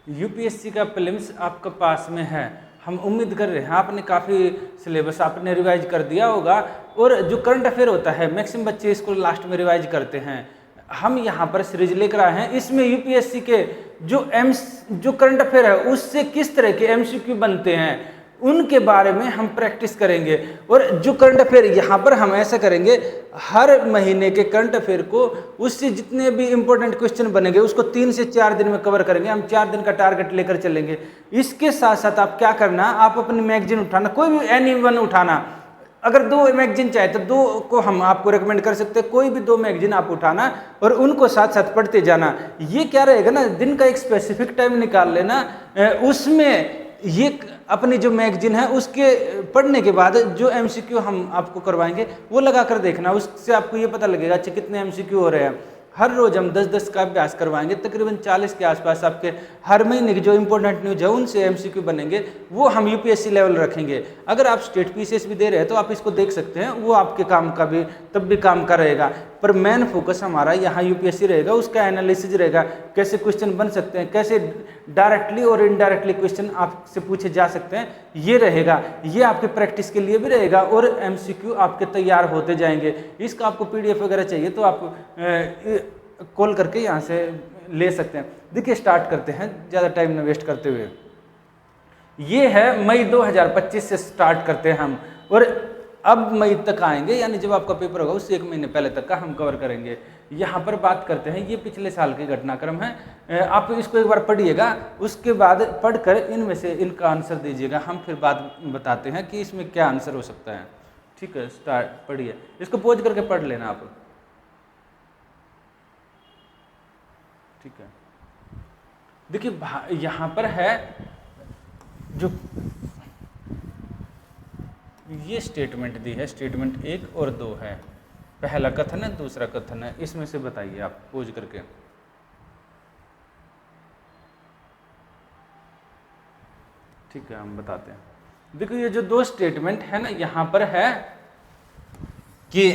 UPSC का prelims आपके पास में है, हम उम्मीद कर रहे हैं आपने काफ़ी सिलेबस आपने रिवाइज कर दिया होगा। और जो करंट अफेयर होता है मैक्सिमम बच्चे इसको लास्ट में रिवाइज करते हैं। हम यहाँ पर सीरीज लेकर आए हैं, इसमें यूपीएससी के जो करंट अफेयर है उससे किस तरह के एमसीक्यू बनते हैं उनके बारे में हम प्रैक्टिस करेंगे। और जो करंट अफेयर यहाँ पर हम ऐसा करेंगे, हर महीने के करंट अफेयर को उससे जितने भी इंपॉर्टेंट क्वेश्चन बनेंगे उसको 3 से 4 दिन में कवर करेंगे। हम 4 दिन का टारगेट लेकर चलेंगे। इसके साथ साथ आप क्या करना, आप अपनी मैगजीन उठाना, कोई भी एनी वन उठाना। अगर 2 मैगजीन चाहे तो 2 को हम आपको रेकमेंड कर सकते हैं, कोई भी 2 मैगजीन आप उठाना और उनको साथ साथ पढ़ते जाना। ये क्या रहेगा ना, दिन का एक स्पेसिफिक टाइम निकाल लेना, उसमें ये अपनी जो मैगजीन है उसके पढ़ने के बाद जो एमसीक्यू हम आपको करवाएंगे वो लगा कर देखना। उससे आपको ये पता लगेगा अच्छा कितने एमसीक्यू हो रहे हैं। हर रोज हम 10-10 का अभ्यास करवाएंगे, तकरीबन 40 के आसपास आपके हर महीने की जो इंपॉर्टेंट न्यूज है उनसे एमसीक्यू बनेंगे, वो हम यूपीएससी लेवल रखेंगे। अगर आप स्टेट पीसीएस भी दे रहे हैं तो आप इसको देख सकते हैं, वो आपके काम का भी तब भी काम का रहेगा। पर मेन फोकस हमारा यहाँ यूपीएससी रहेगा, उसका एनालिसिस रहेगा, कैसे क्वेश्चन बन सकते हैं, कैसे डायरेक्टली और इनडायरेक्टली क्वेश्चन आपसे पूछे जा सकते हैं, ये रहेगा। ये आपके प्रैक्टिस के लिए भी रहेगा और एमसीक्यू आपके तैयार होते जाएंगे। इसका आपको पीडीएफ वगैरह चाहिए तो आप कॉल करके यहाँ से ले सकते हैं। देखिए स्टार्ट करते हैं ज़्यादा टाइम न वेस्ट करते हुए। ये है मई 2025 से स्टार्ट करते हैं हम, और अब मई तक आएंगे, यानी जब आपका पेपर होगा उससे 1 महीने पहले तक का हम कवर करेंगे। यहाँ पर बात करते हैं, ये पिछले साल के घटनाक्रम है। आप इसको एक बार पढ़िएगा, उसके बाद पढ़कर इनमें से इनका आंसर दीजिएगा। हम फिर बात बताते हैं कि इसमें क्या आंसर हो सकता है। ठीक है, स्टार्ट पढ़िए, इसको पॉज करके पढ़ लेना आप। ठीक है, देखिए यहाँ पर है जो ये स्टेटमेंट दी है, स्टेटमेंट 1 और 2 है। पहला कथन है, दूसरा कथन है, इसमें से बताइए आप पोज करके। ठीक है, हम बताते हैं। देखो ये जो 2 स्टेटमेंट है ना, यहाँ पर है कि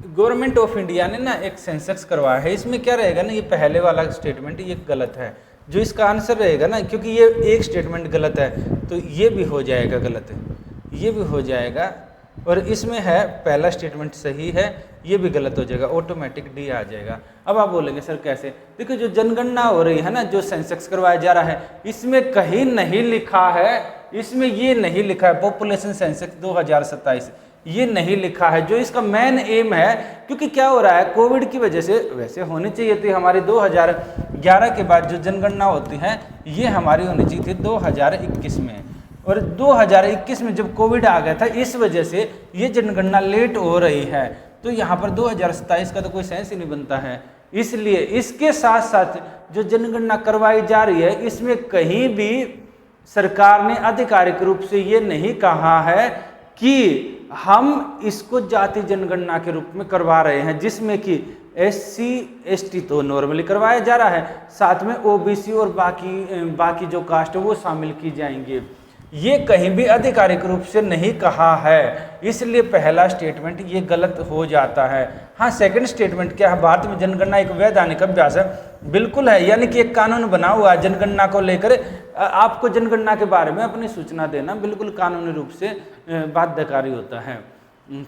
गवर्नमेंट ऑफ इंडिया ने ना एक सेंसस करवाया है। इसमें क्या रहेगा ना, ये पहले वाला स्टेटमेंट ये गलत है, जो इसका आंसर रहेगा ना, क्योंकि ये एक स्टेटमेंट गलत है तो ये भी हो जाएगा गलत, ये भी हो जाएगा। और इसमें है पहला स्टेटमेंट सही है, ये भी गलत हो जाएगा, ऑटोमेटिक डी आ जाएगा। अब आप बोलेंगे सर कैसे? देखो जो जनगणना हो रही है ना, जो सेंसस करवाया जा रहा है, इसमें कहीं नहीं लिखा है, इसमें ये नहीं लिखा है पॉपुलेशन सेंसस 2027, ये नहीं लिखा है जो इसका मेन एम है। क्योंकि क्या हो रहा है, कोविड की वजह से वैसे होनी चाहिए थी हमारी 2011 के बाद जो जनगणना होती है ये हमारी होनी चाहिए थी 2021 में, और 2021 में जब कोविड आ गया था इस वजह से ये जनगणना लेट हो रही है। तो यहाँ पर 2027 का तो कोई सेंस ही नहीं बनता है। इसलिए इसके साथ साथ जो जनगणना करवाई जा रही है इसमें कहीं भी सरकार ने आधिकारिक रूप से ये नहीं कहा है कि हम इसको जाति जनगणना के रूप में करवा रहे हैं, जिसमें कि SC ST तो नॉर्मली करवाया जा रहा है, साथ में OBC और बाकी जो कास्ट है वो शामिल की जाएंगे। ये कहीं भी आधिकारिक रूप से नहीं कहा है, इसलिए पहला स्टेटमेंट ये गलत हो जाता है। हाँ, सेकंड स्टेटमेंट क्या है, भारत में जनगणना एक वैधानिक अभ्यास है, बिल्कुल है, यानी कि एक कानून बना हुआ है जनगणना को लेकर। आपको जनगणना के बारे में अपनी सूचना देना बिल्कुल कानूनी रूप से बाध्यकारी होता है,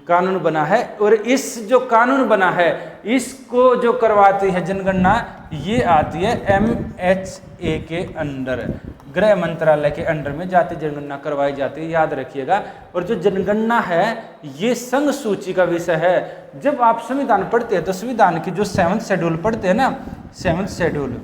कानून बना है। और इस जो कानून बना है इसको जो करवाती है जनगणना ये आती है MHA के अंडर, गृह मंत्रालय के अंडर में जाति जनगणना करवाई जाती है, याद रखिएगा। और जो जनगणना है ये संघ सूची का विषय है। जब आप संविधान पढ़ते हैं तो संविधान की जो 7th शेड्यूल पढ़ते हैं ना, 7th शेड्यूल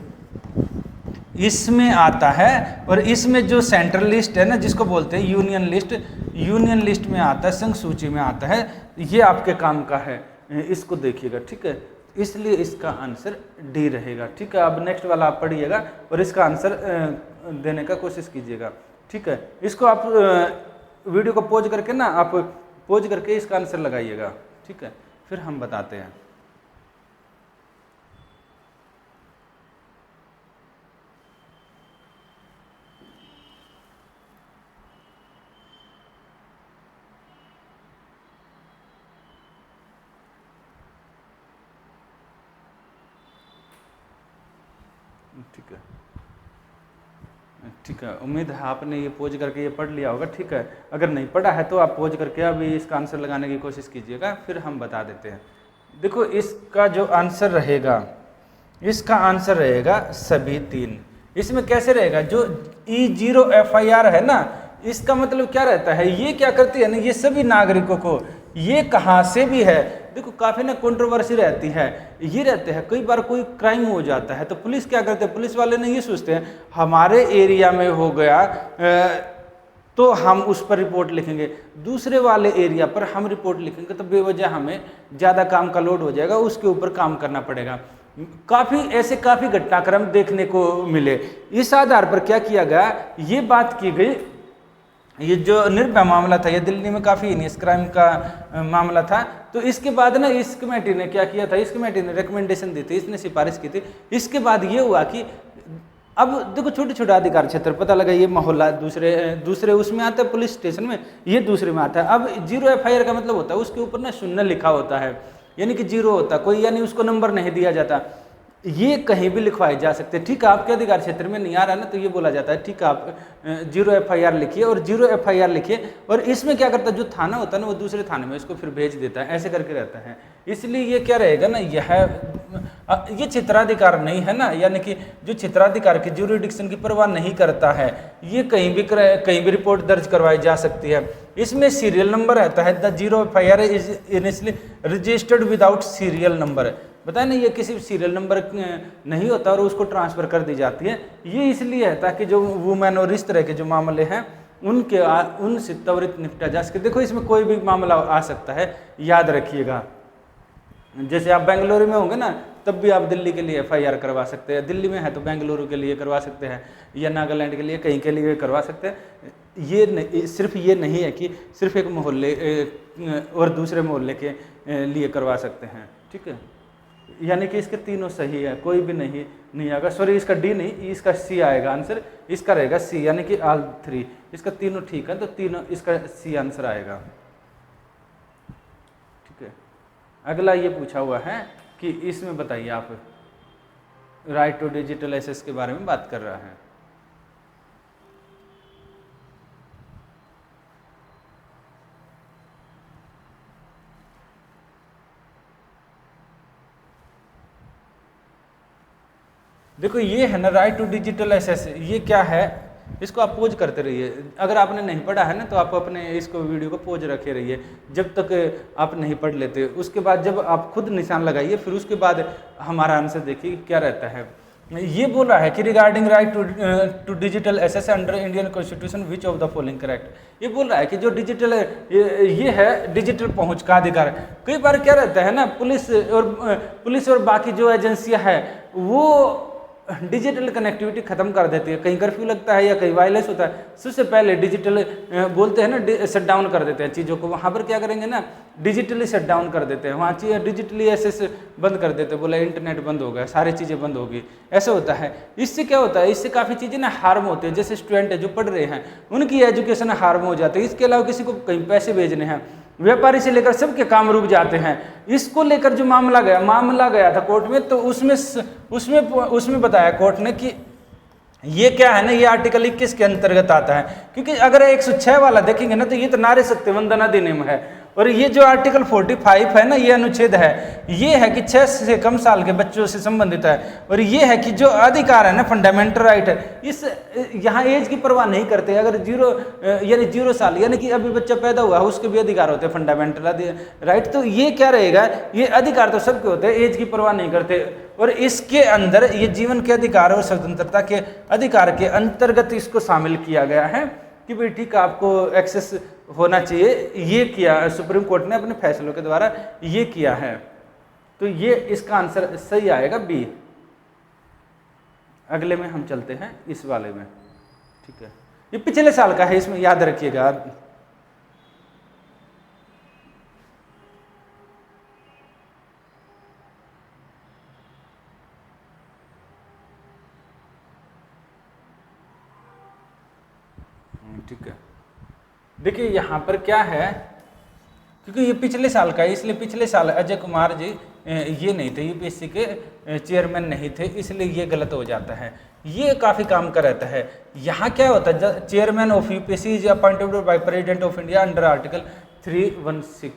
इसमें आता है, और इसमें जो सेंट्रल लिस्ट है ना जिसको बोलते हैं यूनियन लिस्ट में आता है, संघ सूची में आता है, ये आपके काम का है, इसको देखिएगा। ठीक है, इसलिए इसका आंसर डी रहेगा। ठीक है, अब नेक्स्ट वाला आप पढ़िएगा और इसका आंसर देने का कोशिश कीजिएगा। ठीक है, इसको आप वीडियो को पॉज करके ना, आप पॉज करके इसका आंसर लगाइएगा। ठीक है, फिर हम बताते हैं। ठीक है, ठीक है। उम्मीद है आपने ये पोज करके ये पढ़ लिया होगा। ठीक है, अगर नहीं पढ़ा है तो आप पोज करके अभी इसका आंसर लगाने की कोशिश कीजिएगा, फिर हम बता देते हैं। देखो इसका जो आंसर रहेगा, इसका आंसर रहेगा सभी तीन। इसमें कैसे रहेगा, जो E0FIR है ना, इसका मतलब क्या रहता है, ये क्या करती है ना, ये सभी नागरिकों को, ये कहाँ से भी है, देखो काफ़ी ना कंट्रोवर्सी रहती है, ये रहते हैं कई बार कोई क्राइम हो जाता है तो पुलिस क्या करते हैं, पुलिस वाले ने ये सोचते हैं हमारे एरिया में हो गया तो हम उस पर रिपोर्ट लिखेंगे, दूसरे वाले एरिया पर हम रिपोर्ट लिखेंगे तो बेवजह हमें ज़्यादा काम का लोड हो जाएगा, उसके ऊपर काम करना पड़ेगा। काफ़ी घटनाक्रम देखने को मिले। इस आधार पर क्या किया गया, ये बात की गई, ये जो निर्भया मामला था, ये दिल्ली में काफ़ी इनियस क्राइम का मामला था, तो इसके बाद ना इस कमेटी ने क्या किया था, इस कमेटी ने रिकमेंडेशन दी थी, इसने सिफारिश की थी। इसके बाद ये हुआ कि अब देखो छोटे छोटे अधिकार क्षेत्र पता लगा, ये मोहल्ला दूसरे उसमें आता है, पुलिस स्टेशन में ये दूसरे में आता है। अब 0FIR का मतलब होता है उसके ऊपर ना 0 लिखा होता है, यानी कि 0 होता कोई, यानी उसको नंबर नहीं दिया जाता, ये कहीं भी लिखवाए जा सकते हैं। ठीक है, आपके अधिकार क्षेत्र में नहीं आ रहा ना, तो ये बोला जाता है ठीक है आप 0FIR लिखिए, और 0FIR लिखिए, और इसमें क्या करता है, जो थाना होता है ना वो दूसरे थाने में इसको फिर भेज देता है, ऐसे करके रहता है। इसलिए ये क्या रहेगा ना, ये क्षेत्राधिकार नहीं है ना, यानी कि जो क्षेत्राधिकार की ज्यूरिडिक्शन की परवाह नहीं करता है, ये कहीं भी रिपोर्ट दर्ज करवाई जा सकती है। इसमें सीरियल नंबर रहता है, the 0FIR is initially registered without serial number, बताए ना, ये किसी सीरियल नंबर नहीं होता और उसको ट्रांसफ़र कर दी जाती है। ये इसलिए है ताकि जो वुमेन और इस तरह के जो मामले हैं उनसे त्वरित निपटा जा सके। देखो इसमें कोई भी मामला आ सकता है, याद रखिएगा। जैसे आप बेंगलुरु में होंगे ना, तब भी आप दिल्ली के लिए FIR करवा सकते हैं, दिल्ली में है तो बेंगलुरु के लिए करवा सकते हैं, या नागालैंड के लिए, कहीं के लिए करवा सकते हैं। ये सिर्फ ये नहीं है कि सिर्फ एक मोहल्ले और दूसरे मोहल्ले के लिए करवा सकते हैं। ठीक है, यानी कि इसके तीनों सही है, कोई भी नहीं आएगा, सॉरी इसका D नहीं, इसका C आएगा आंसर, इसका रहेगा C, यानी कि ऑल 3, इसका तीनों ठीक है, तो तीनों इसका C आंसर आएगा। ठीक है, अगला ये पूछा हुआ है कि इसमें बताइए आप, राइट टू डिजिटल एसेस के बारे में बात कर रहा है। देखो ये है ना राइट टू डिजिटल एसेस, ये क्या है, इसको आप पोज करते रहिए। अगर आपने नहीं पढ़ा है ना तो आप अपने इसको वीडियो को पोज रखे रहिए जब तक आप नहीं पढ़ लेते। उसके बाद जब आप खुद निशान लगाइए, फिर उसके बाद हमारा आंसर देखिए क्या रहता है। ये बोल रहा है कि regarding right to digital access under Indian constitution which of the following correct. ये बोल रहा है कि जो डिजिटल ये है डिजिटल पहुंच का अधिकार। कई बार क्या रहता है ना, पुलिस और बाकी जो एजेंसियां हैं वो डिजिटल कनेक्टिविटी खत्म कर देती है, कहीं कर्फ्यू लगता है या कहीं वायलेंस होता है, सबसे पहले डिजिटल बोलते हैं ना शट डाउन कर देते हैं चीज़ों को। वहाँ पर क्या करेंगे ना, डिजिटली शट डाउन कर देते हैं, वहाँ चीज़ें डिजिटली एसेस बंद कर देते हैं, बोला इंटरनेट बंद हो गया, सारी चीज़ें बंद होगी, ऐसा होता है। इससे क्या होता है, इससे काफ़ी चीज़ें ना हार्म होते हैं। जैसे स्टूडेंट है जो पढ़ रहे हैं उनकी एजुकेशन हार्म हो जाती है। इसके अलावा किसी को कहीं पैसे भेजने हैं, व्यापारी से लेकर सबके काम रुक जाते हैं। इसको लेकर जो मामला गया था कोर्ट में, तो उसमें बताया कोर्ट ने कि ये क्या है ना, ये आर्टिकल 21 के अंतर्गत आता है। क्योंकि अगर 106 वाला देखेंगे ना तो ये तो नारी शक्ति वंदना अधिनियम है, और ये जो आर्टिकल 45 है ना, ये अनुच्छेद है, ये है कि 6 से कम साल के बच्चों से संबंधित है। और ये है कि जो अधिकार है ना, फंडामेंटल राइट है, इस यहाँ एज की परवाह नहीं करते। अगर 0 साल यानी कि अभी बच्चा पैदा हुआ है उसके भी अधिकार होते हैं, फंडामेंटल राइट। तो ये क्या रहेगा, ये अधिकार तो सबके होते हैं, एज की परवाह नहीं करते। और इसके अंदर ये जीवन के अधिकार और स्वतंत्रता के अधिकार के अंतर्गत इसको शामिल किया गया है कि भाई ठीक है आपको एक्सेस होना चाहिए। ये किया सुप्रीम कोर्ट ने अपने फैसलों के द्वारा ये किया है। तो ये इसका आंसर सही आएगा B। अगले में हम चलते हैं इस वाले में। ठीक है, ये पिछले साल का है, इसमें याद रखिएगा। ठीक है, देखिए यहाँ पर क्या है, क्योंकि ये पिछले साल का है इसलिए पिछले साल अजय कुमार जी ये नहीं थे, यूपीएससी के चेयरमैन नहीं थे, इसलिए ये गलत हो जाता है। ये काफ़ी काम का रहता है। यहाँ क्या होता है, chairman of UPSC is appointed by president of India under article 316,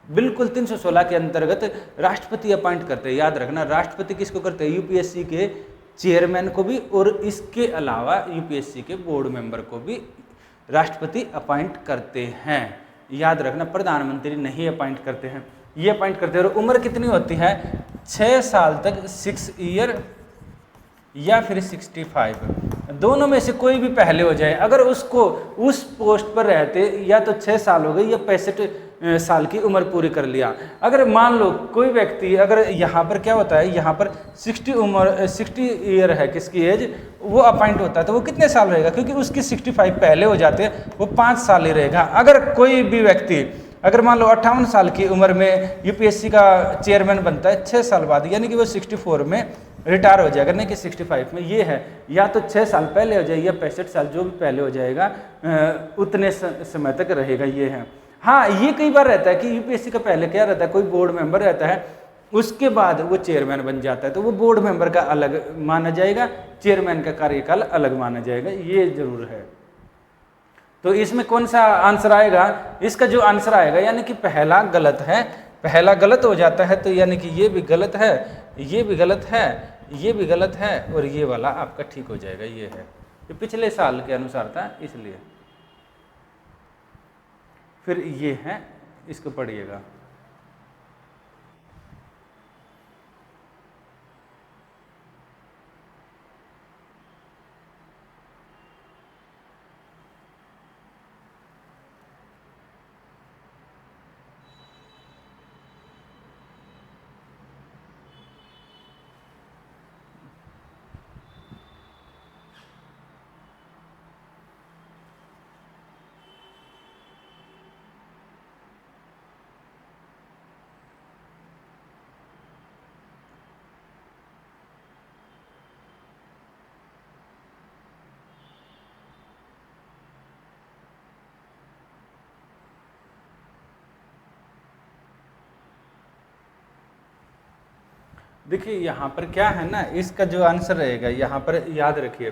बिल्कुल 316 के अंतर्गत राष्ट्रपति अपॉइंट करते हैं। याद रखना, राष्ट्रपति किसको करते हैं, यूपीएससी के चेयरमैन को भी, और इसके अलावा यूपीएससी के बोर्ड मेंबर को भी राष्ट्रपति अपॉइंट करते हैं। याद रखना, प्रधानमंत्री नहीं अपॉइंट करते हैं, ये अपॉइंट करते हैं। और उम्र कितनी होती है, 6 साल तक, 6 ईयर या फिर 65, दोनों में से कोई भी पहले हो जाए। अगर उसको उस पोस्ट पर रहते या तो 6 साल हो गए या 65 साल की उम्र पूरी कर लिया। अगर मान लो कोई व्यक्ति, अगर यहाँ पर क्या होता है, यहाँ पर 60 ईयर है किसकी एज, वो अपॉइंट होता है, तो वो कितने साल रहेगा, क्योंकि उसकी 65 पहले हो जाते हैं, वो 5 साल ही रहेगा। अगर कोई भी व्यक्ति, अगर मान लो 58 साल की उम्र में यूपीएससी का चेयरमैन बनता है 6 साल बाद, यानी कि वो 64 में रिटायर हो जाएगा, नहीं कि 65 में। ये है, या तो 6 साल पहले हो जाए या 65 साल, जो भी पहले हो जाएगा उतने समय तक रहेगा। ये है। हाँ, ये कई बार रहता है कि यूपीएससी का पहले क्या रहता है, कोई बोर्ड मेंबर रहता है, उसके बाद वो चेयरमैन बन जाता है, तो वो बोर्ड मेंबर का अलग माना जाएगा, चेयरमैन का कार्यकाल अलग माना जाएगा, ये जरूर है। तो इसमें कौन सा आंसर आएगा, इसका जो आंसर आएगा, यानी कि पहला गलत है, पहला गलत हो जाता है, तो यानी कि ये भी गलत है, ये भी गलत है, ये भी गलत है, और ये वाला आपका ठीक हो जाएगा। ये है, ये पिछले साल के अनुसार था इसलिए। फिर ये है, इसको पढ़िएगा। देखिए यहाँ पर क्या है ना, इसका जो आंसर रहेगा, यहाँ पर याद रखिए,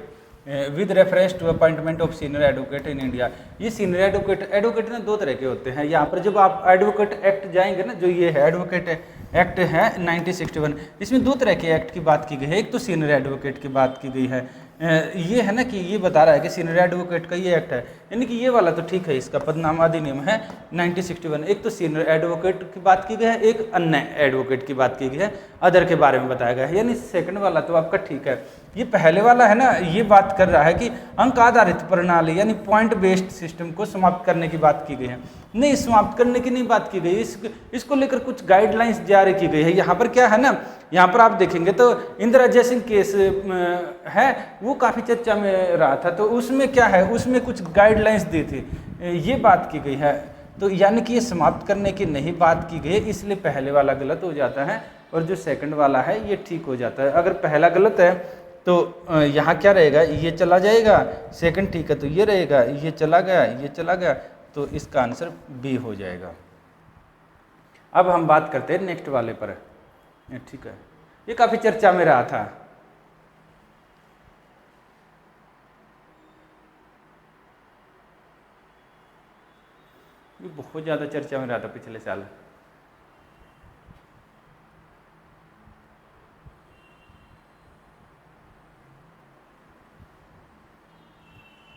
with reference to appointment of senior advocate in India. ये सीनियर एडवोकेट ना 2 तरह के होते हैं। यहाँ पर जब आप एडवोकेट एक्ट जाएंगे ना, जो ये है एडवोकेट एक्ट है 1961, इसमें 2 तरह के एक्ट की बात की गई है। एक तो सीनियर एडवोकेट की बात की गई है, ये है ना कि ये बता रहा है कि सीनियर एडवोकेट का ये एक्ट है, यानी कि ये वाला तो ठीक है, इसका पदनाम अधिनियम है 1961। एक तो सीनियर एडवोकेट की बात की गई है, एक अन्य एडवोकेट की बात की गई है, अदर के बारे में बताया गया है, यानी सेकंड वाला तो आपका ठीक है। ये पहले वाला है ना, ये बात कर रहा है कि अंक आधारित प्रणाली यानी पॉइंट बेस्ड सिस्टम को समाप्त करने की बात की गई है। नहीं, समाप्त करने की नहीं बात की गई, इसको लेकर कुछ गाइडलाइंस जारी की गई है। यहाँ पर क्या है ना, यहाँ पर आप देखेंगे तो इंदिरा जयसिंह केस है, वो काफ़ी चर्चा में रहा था, तो उसमें क्या है, उसमें कुछ गाइडलाइंस दी थी, ये बात की गई है। तो यानी कि ये समाप्त करने की नहीं बात की गई, इसलिए पहले वाला गलत हो जाता है और जो सेकंड वाला है ये ठीक हो जाता है। अगर पहला गलत है तो यहाँ क्या रहेगा, ये चला जाएगा, सेकंड ठीक है तो ये रहेगा, ये चला गया, ये चला गया, तो इसका आंसर बी हो जाएगा। अब हम बात करते हैं नेक्स्ट वाले पर। ठीक है, ये काफ़ी चर्चा में रहा था। ये बहुत ज़्यादा चर्चा में रहा था पिछले साल।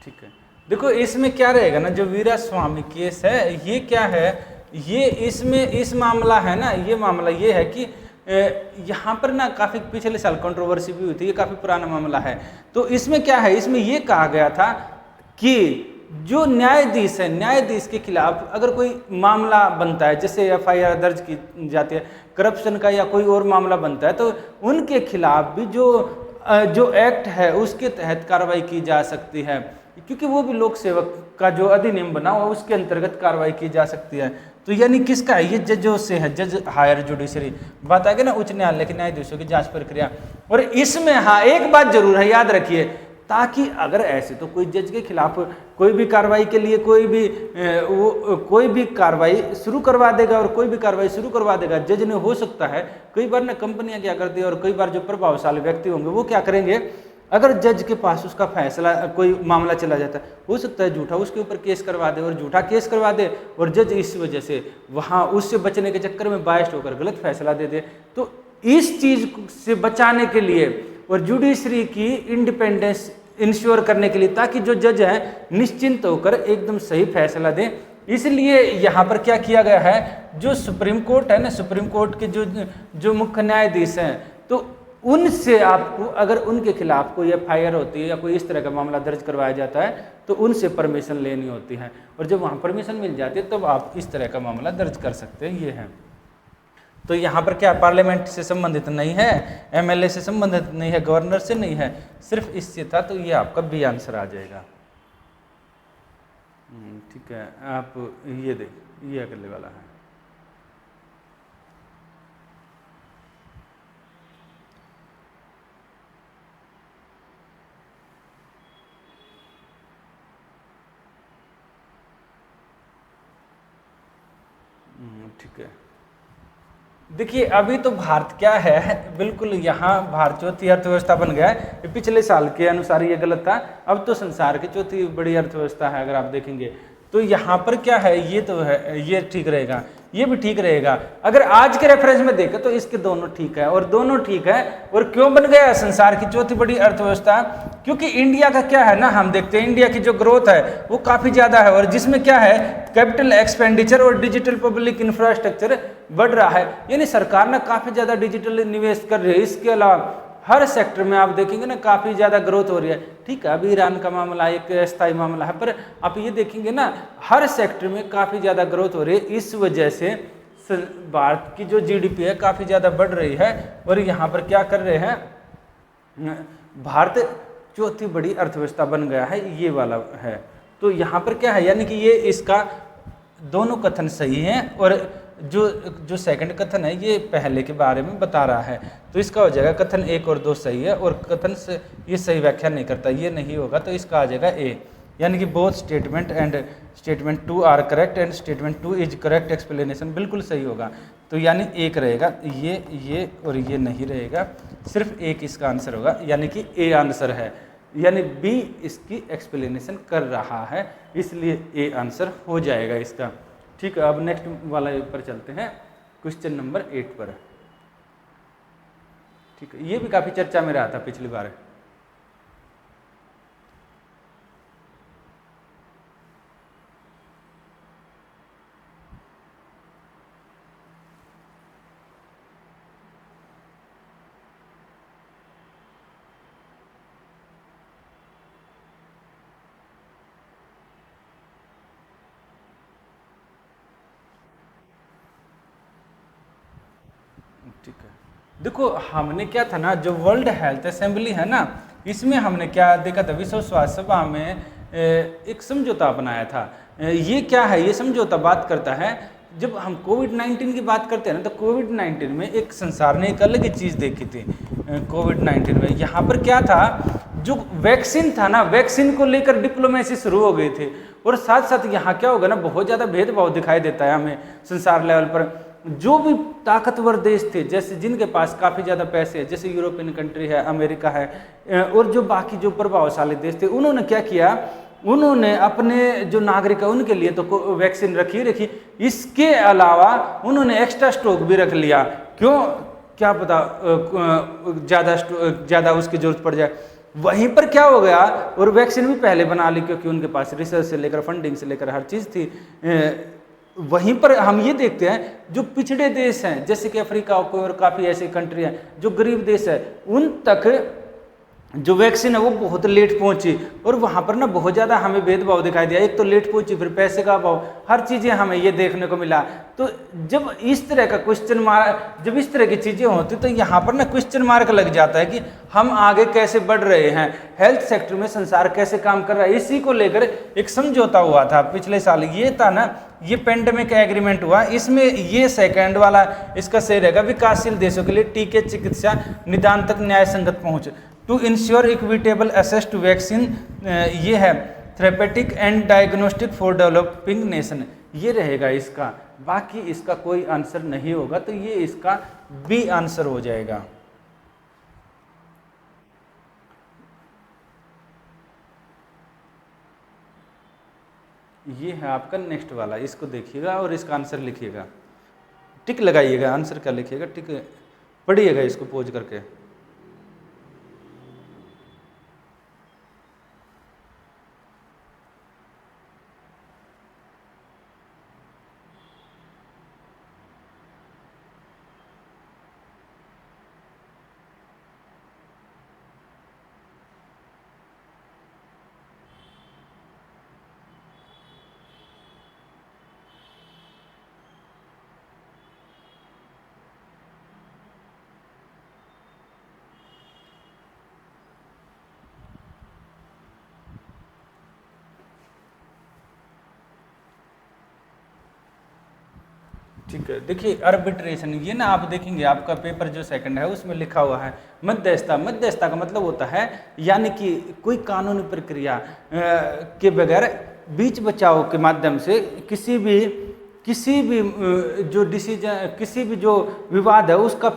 ठीक है, देखो इसमें क्या रहेगा ना, जो वीरा स्वामी केस है, ये क्या है, ये इसमें इस मामला है ना, ये मामला ये है कि यहाँ पर ना काफ़ी पिछले साल कंट्रोवर्सी भी हुई थी, ये काफ़ी पुराना मामला है। तो इसमें क्या है, इसमें ये कहा गया था कि जो न्यायाधीश है, न्यायाधीश के खिलाफ अगर कोई मामला बनता है, जैसे एफआईआर दर्ज की जाती है करप्शन का या कोई और मामला बनता है, तो उनके खिलाफ भी जो एक्ट है उसके तहत कार्रवाई की जा सकती है, क्योंकि वो भी लोक सेवक का जो अधिनियम बना हुआ उसके अंतर्गत कार्रवाई की जा सकती है। तो यानी किसका है, ये जजों से है, जज हायर जुडिशरी, बताया गया ना, उच्च न्यायालय के न्यायाधीशों की जांच प्रक्रिया। और इसमें हाँ एक बात जरूर है, याद रखिए ताकि अगर ऐसे तो कोई जज के खिलाफ कोई भी कार्रवाई के लिए कोई भी कार्रवाई शुरू करवा देगा और कोई भी कार्रवाई शुरू करवा देगा। जज ने हो सकता है कई बार ना कंपनियां क्या करती है और कई बार जो प्रभावशाली व्यक्ति होंगे वो क्या करेंगे, अगर जज के पास उसका फैसला कोई मामला चला जाता है, हो सकता है झूठा उसके ऊपर केस करवा दे और झूठा केस करवा दे और जज इस वजह से वहाँ उससे बचने के चक्कर में बायस्ड होकर गलत फैसला दे दे। तो इस चीज़ से बचाने के लिए और जुडिशरी की इंडिपेंडेंस इंश्योर करने के लिए, ताकि जो जज हैं निश्चिंत होकर एकदम सही फैसला दें, इसलिए यहाँ पर क्या किया गया है, जो सुप्रीम कोर्ट है ना, सुप्रीम कोर्ट के जो मुख्य न्यायाधीश हैं, तो उनसे आपको अगर उनके खिलाफ कोई FIR होती है या कोई इस तरह का मामला दर्ज करवाया जाता है तो उनसे परमिशन लेनी होती है, और जब वहाँ परमिशन मिल जाती है तब आप इस तरह का मामला दर्ज कर सकते हैं। ये है। तो यहाँ पर क्या पार्लियामेंट से संबंधित नहीं है, MLA से संबंधित नहीं है, गवर्नर से नहीं है, सिर्फ इससे था, तो ये आपका B आंसर आ जाएगा। ठीक है, आप ये देख, ये अगले वाला है। ठीक है, देखिए अभी तो भारत क्या है, बिल्कुल यहाँ भारत चौथी अर्थव्यवस्था बन गया है। पिछले साल के अनुसार ये गलत था, अब तो संसार की चौथी बड़ी अर्थव्यवस्था है। अगर आप देखेंगे तो यहाँ पर क्या है, ये तो है, ये ठीक रहेगा, ये भी ठीक रहेगा। अगर आज के रेफरेंस में देखें तो इसके दोनों ठीक है और दोनों ठीक है। और क्यों बन गया संसार की चौथी बड़ी अर्थव्यवस्था, क्योंकि इंडिया का क्या है ना, हम देखते हैं इंडिया की जो ग्रोथ है वो काफ़ी ज़्यादा है, और जिसमें क्या है कैपिटल एक्सपेंडिचर और डिजिटल पब्लिक इंफ्रास्ट्रक्चर बढ़ रहा है, यानी सरकार ना काफ़ी ज़्यादा डिजिटल निवेश कर रही है। इसके अलावा हर सेक्टर में आप देखेंगे ना काफ़ी ज़्यादा ग्रोथ हो रही है। ठीक है, अभी ईरान का मामला एक अस्थायी मामला है, पर आप ये देखेंगे ना हर सेक्टर में काफ़ी ज़्यादा ग्रोथ हो रही है। इस वजह से भारत की जो GDP है काफ़ी ज़्यादा बढ़ रही है, और यहाँ पर क्या कर रहे हैं, भारत चौथी बड़ी अर्थव्यवस्था बन गया है, ये वाला है। तो यहाँ पर क्या है, यानी कि ये इसका दोनों कथन सही हैं, और जो सेकंड कथन है ये पहले के बारे में बता रहा है। तो इसका हो जाएगा कथन 1 और 2 सही है, और कथन से ये सही व्याख्या नहीं करता, ये नहीं होगा, तो इसका आ जाएगा A, यानी कि both statement and statement 2 are correct and statement 2 is correct explanation, बिल्कुल सही होगा। तो यानी 1 रहेगा, ये और ये नहीं रहेगा, सिर्फ 1 इसका आंसर होगा, यानी कि A आंसर है, यानी B इसकी एक्सप्लेनेशन कर रहा है, इसलिए A आंसर हो जाएगा इसका। ठीक है, अब नेक्स्ट वाला पर चलते हैं, क्वेश्चन नंबर 8 पर। ठीक है, ये भी काफ़ी चर्चा में रहा था पिछली बार। ठीक है, देखो हमने क्या था ना, जो वर्ल्ड हेल्थ असेंबली है ना, इसमें हमने क्या देखा था, विश्व स्वास्थ्य सभा में एक समझौता बनाया था। ये क्या है, ये समझौता बात करता है, जब हम कोविड-19 की बात करते हैं ना, तो कोविड-19 में एक संसार ने एक अलग ही चीज़ देखी थी। कोविड-19 में यहाँ पर क्या था, जो वैक्सीन था ना, वैक्सीन को लेकर डिप्लोमेसी शुरू हो गई थी, और साथ साथ यहाँ क्या होगा ना, बहुत ज़्यादा भेदभाव दिखाई देता है हमें संसार लेवल पर। जो भी ताकतवर देश थे, जैसे जिनके पास काफ़ी ज़्यादा पैसे है, जैसे यूरोपियन कंट्री है, अमेरिका है, और जो बाकी जो प्रभावशाली देश थे, उन्होंने क्या किया, उन्होंने अपने जो नागरिक है उनके लिए तो वैक्सीन रखी। इसके अलावा उन्होंने एक्स्ट्रा स्टॉक भी रख लिया। क्यों, क्या पता ज़्यादा उसकी जरूरत पड़ जाए। वहीं पर क्या हो गया, और वैक्सीन भी पहले बना ली, क्योंकि उनके पास रिसर्च से लेकर फंडिंग से लेकर हर चीज़ थी। वहीं पर हम ये देखते हैं, जो पिछड़े देश हैं, जैसे कि अफ्रीका और काफ़ी ऐसी कंट्री हैं जो गरीब देश है, उन तक जो वैक्सीन है वो बहुत लेट पहुंची, और वहाँ पर ना बहुत ज़्यादा हमें भेदभाव दिखाई दिया। एक तो लेट पहुंची, फिर पैसे का अभाव, हर चीज़ें हमें ये देखने को मिला। तो जब इस तरह का क्वेश्चन मार्क, जब इस तरह की चीज़ें होती तो यहाँ पर ना क्वेश्चन मार्क लग जाता है कि हम आगे कैसे बढ़ रहे हैं, हेल्थ सेक्टर में संसार कैसे काम कर रहा है। इसी को लेकर एक समझौता हुआ था पिछले साल, ये था ना, ये पेंडेमिक एग्रीमेंट हुआ। इसमें ये सेकंड वाला इसका सही रहेगा, विकासशील देशों के लिए टीके, चिकित्सा, निदान तक न्याय संगत पहुँच। To ensure equitable access to vaccine, ये है therapeutic and diagnostic for developing nation, ये रहेगा इसका। बाकी इसका कोई आंसर नहीं होगा, तो ये इसका बी आंसर हो जाएगा। ये है आपका नेक्स्ट वाला, इसको देखिएगा और इसका आंसर लिखिएगा, टिक लगाइएगा, आंसर क्या लिखिएगा, टिक पढ़िएगा इसको पोज करके। ठीक है, देखिए आर्बिट्रेशन, ये ना आप देखेंगे आपका पेपर जो सेकंड है उसमें लिखा हुआ है मध्यस्थता। मध्यस्थता का मतलब होता है यानी कि कोई कानूनी प्रक्रिया के बगैर बीच बचाव के माध्यम से किसी भी जो डिसीजन, किसी भी जो विवाद है उसका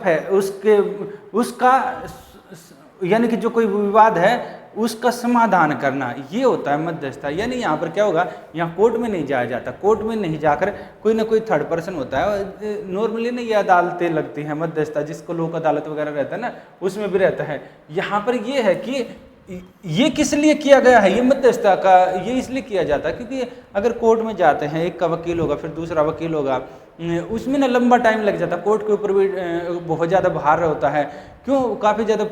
यानी कि जो कोई विवाद है उसका समाधान करना, ये होता है मध्यस्थता। यानी यहाँ पर क्या होगा, यहाँ कोर्ट में नहीं जाया जाता, कोर्ट में नहीं जाकर कोई ना कोई थर्ड पर्सन होता है। नॉर्मली ना ये अदालतें लगती हैं मध्यस्थता, जिसको लोक अदालत वगैरह रहता है ना, उसमें भी रहता है। यहाँ पर ये है कि ये किस लिए किया गया है, ये मध्यस्थता का ये इसलिए किया जाता है क्योंकि अगर कोर्ट में जाते हैं, एक का वकील होगा फिर दूसरा वकील होगा, उसमें ना लंबा टाइम लग जाता है, कोर्ट के ऊपर भी बहुत ज़्यादा भार होता है। क्यों, काफ़ी ज़्यादा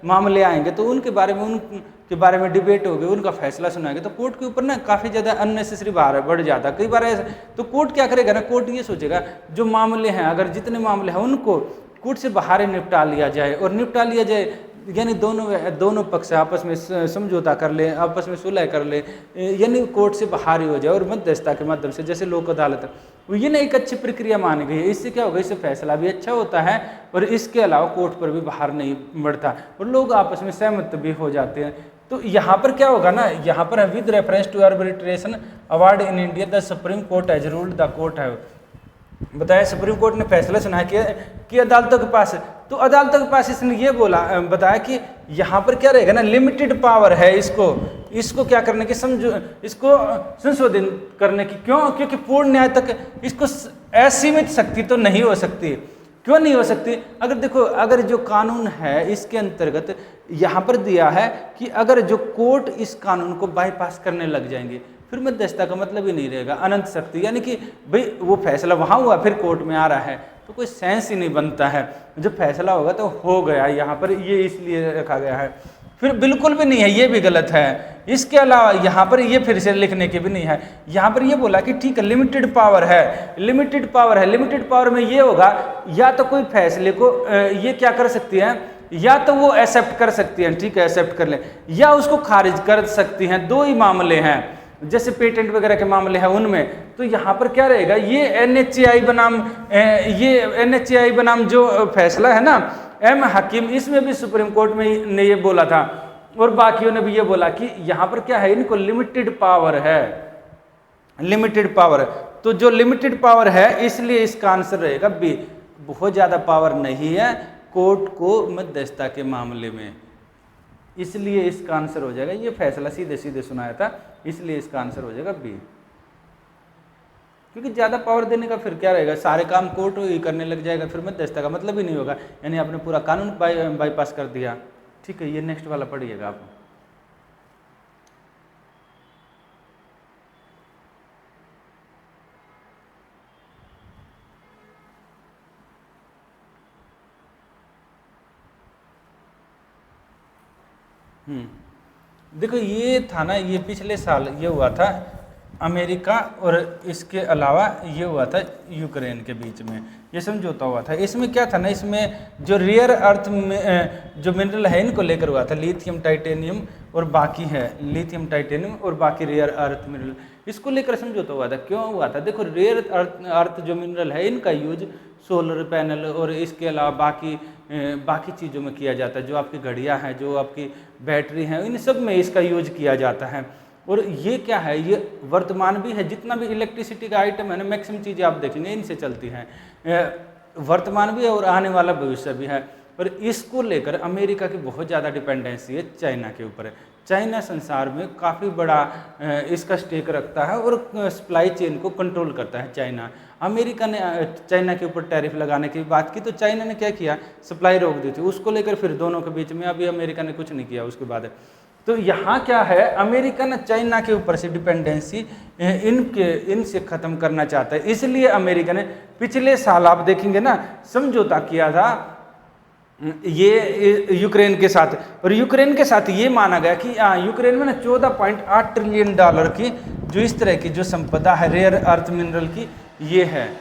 मामले आएंगे तो उनके बारे में डिबेट होगी, उनका फैसला सुनाएंगे, तो कोर्ट के ऊपर ना काफ़ी ज़्यादा अननेसेसरी भार बढ़ जाता है। कई बार ऐसा, तो कोर्ट क्या करेगा ना, कोर्ट ये सोचेगा जो मामले हैं, अगर जितने मामले हैं उनको कोर्ट से बाहर ही निपटा लिया जाए, और निपटा लिया जाए यानी दोनों पक्ष आपस में समझौता कर ले, आपस में सुलह कर ले, यानी कोर्ट से बाहर ही हो जाए। और मध्यस्थता के माध्यम से जैसे लोक अदालत, ये ना एक अच्छी प्रक्रिया मानी गई है। इससे क्या होगा, इससे फैसला भी अच्छा होता है और इसके अलावा कोर्ट पर भी बाहर नहीं बढ़ता और लोग आपस में सहमत भी हो जाते हैं। तो यहाँ पर क्या होगा ना, यहाँ पर with reference to arbitration award in India the supreme court has ruled, the court है बताया, सुप्रीम कोर्ट ने फैसला सुनाया कि अदालतों के पास, तो अदालतों के पास इसने ये बताया कि यहाँ पर क्या रहेगा ना, लिमिटेड पावर है इसको क्या करने की, इसको संशोधित करने की। क्यों, क्योंकि पूर्ण न्याय तक इसको असीमित शक्ति तो नहीं हो सकती। क्यों नहीं हो सकती, अगर देखो, अगर जो कानून है इसके अंतर्गत यहाँ पर दिया है कि अगर जो कोर्ट इस कानून को बाईपास करने लग जाएंगे, फिर मध्यस्थता का मतलब ही नहीं रहेगा, अनंत शक्ति, यानी कि भाई वो फैसला वहाँ हुआ फिर कोर्ट में आ रहा है, तो कोई सेंस ही नहीं बनता है। जब फैसला होगा तो हो गया, यहाँ पर ये इसलिए रखा गया है। फिर बिल्कुल भी नहीं है, ये भी गलत है। इसके अलावा यहाँ पर ये फिर से लिखने के भी नहीं है, यहाँ पर ये बोला कि ठीक है लिमिटेड पावर है, लिमिटेड पावर में ये होगा, या तो कोई फैसले को ये क्या कर सकती है, या तो वो एक्सेप्ट कर सकती हैं, ठीक है एक्सेप्ट कर ले, या उसको खारिज कर सकती हैं। दो ही मामले हैं, जैसे पेटेंट वगैरह के मामले हैं उनमें। तो यहाँ पर क्या रहेगा, ये NHAI बनाम जो फैसला है ना, M हकीम, इसमें भी सुप्रीम कोर्ट में ने ये बोला था और बाकियों ने भी ये बोला कि यहाँ पर क्या है, इनको लिमिटेड पावर है, लिमिटेड पावर। तो जो लिमिटेड पावर है इसलिए इसका आंसर रहेगा बी, बहुत ज़्यादा पावर नहीं है कोर्ट को मध्यस्थता के मामले में, इसलिए इसका आंसर हो जाएगा, ये फैसला सीधे सीधे सुनाया था, इसलिए इसका आंसर हो जाएगा बी। क्योंकि ज़्यादा पावर देने का फिर क्या रहेगा, सारे काम कोर्ट ही करने लग जाएगा, फिर मध्यस्थता का मतलब ही नहीं होगा, यानी आपने पूरा कानून बाईपास कर दिया। ठीक है, ये नेक्स्ट वाला पढ़िएगा आप। देखो ये था ना, ये पिछले साल ये हुआ था अमेरिका और इसके अलावा ये हुआ था यूक्रेन के बीच में, ये समझौता हुआ था। इसमें क्या था ना, इसमें जो रेयर अर्थ में जो मिनरल है इनको लेकर हुआ था, लिथियम टाइटेनियम और बाकी है, लिथियम टाइटेनियम और बाकी रेयर अर्थ मिनरल, इसको लेकर समझौता हुआ था। क्यों हुआ था, देखो रेयर अर्थ जो मिनरल है इनका यूज सोलर पैनल और इसके अलावा बाकी बाकी चीज़ों में किया जाता है, जो आपकी घड़ियाँ हैं, जो आपकी बैटरी हैं, इन सब में इसका यूज किया जाता है। और ये क्या है, ये वर्तमान भी है, जितना भी इलेक्ट्रिसिटी का आइटम है ना, मैक्सिमम चीज़ें आप देखेंगे इनसे चलती हैं। वर्तमान भी है और आने वाला भविष्य भी है। पर इसको लेकर अमेरिका की बहुत ज़्यादा डिपेंडेंसी है चाइना के ऊपर है। चाइना संसार में काफ़ी बड़ा इसका स्टेक रखता है और सप्लाई चेन को कंट्रोल करता है चाइना। अमेरिका ने चाइना के ऊपर टैरिफ लगाने की बात की तो चाइना ने क्या किया, सप्लाई रोक दी थी। उसको लेकर फिर दोनों के बीच में अभी अमेरिका ने कुछ नहीं किया उसके बाद। तो यहाँ क्या है, अमेरिका ने चाइना के ऊपर से डिपेंडेंसी इनसे ख़त्म करना चाहता है। इसलिए अमेरिका ने पिछले साल आप देखेंगे ना समझौता किया था ये यूक्रेन के साथ, और यूक्रेन के साथ ये माना गया कि यूक्रेन में ना 14.8 ट्रिलियन डॉलर की जो इस तरह की जो संपदा है रेयर अर्थ मिनरल की, ये है,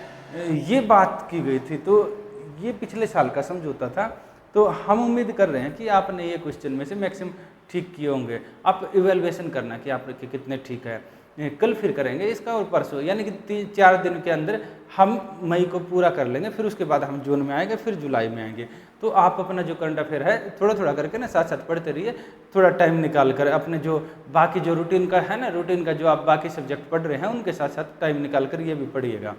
ये बात की गई थी। तो ये पिछले साल का समझौता था। तो हम उम्मीद कर रहे हैं कि आपने ये क्वेश्चन में से मैक्सिमम ठीक किए होंगे। आप इवेल्युएशन करना कि आपके कितने ठीक है, कल फिर करेंगे इसका और परसों, यानी कि 3-4 दिन के अंदर हम मई को पूरा कर लेंगे। फिर उसके बाद हम जून में आएंगे, फिर जुलाई में आएंगे। तो आप अपना जो करंट अफेयर है थोड़ा थोड़ा करके ना साथ साथ पढ़ते रहिए, थोड़ा टाइम निकाल कर अपने जो बाकी जो रूटीन का है ना, रूटीन का जो आप बाकी सब्जेक्ट पढ़ रहे हैं उनके साथ साथ टाइम निकाल कर ये भी पढ़िएगा,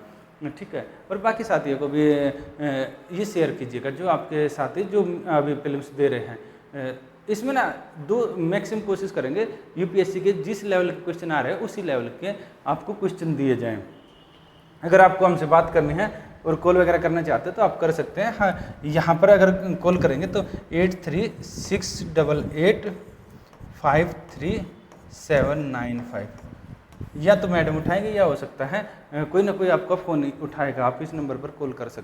ठीक है। और बाकी साथियों को भी ये शेयर कीजिएगा जो आपके साथी जो अभी फिल्म्स दे रहे हैं। इसमें ना मैक्सिमम कोशिश करेंगे यूपीएससी के जिस लेवल के क्वेश्चन आ रहे हैं उसी लेवल के आपको क्वेश्चन दिए जाएं। अगर आपको हमसे बात करनी है और कॉल वगैरह करना चाहते हैं तो आप कर सकते हैं। हाँ, यहाँ पर अगर कॉल करेंगे तो 8368853795, या तो मैडम उठाएंगे या हो सकता है कोई ना कोई आपका फ़ोन उठाएगा। आप इस नंबर पर कॉल कर सकते हैं।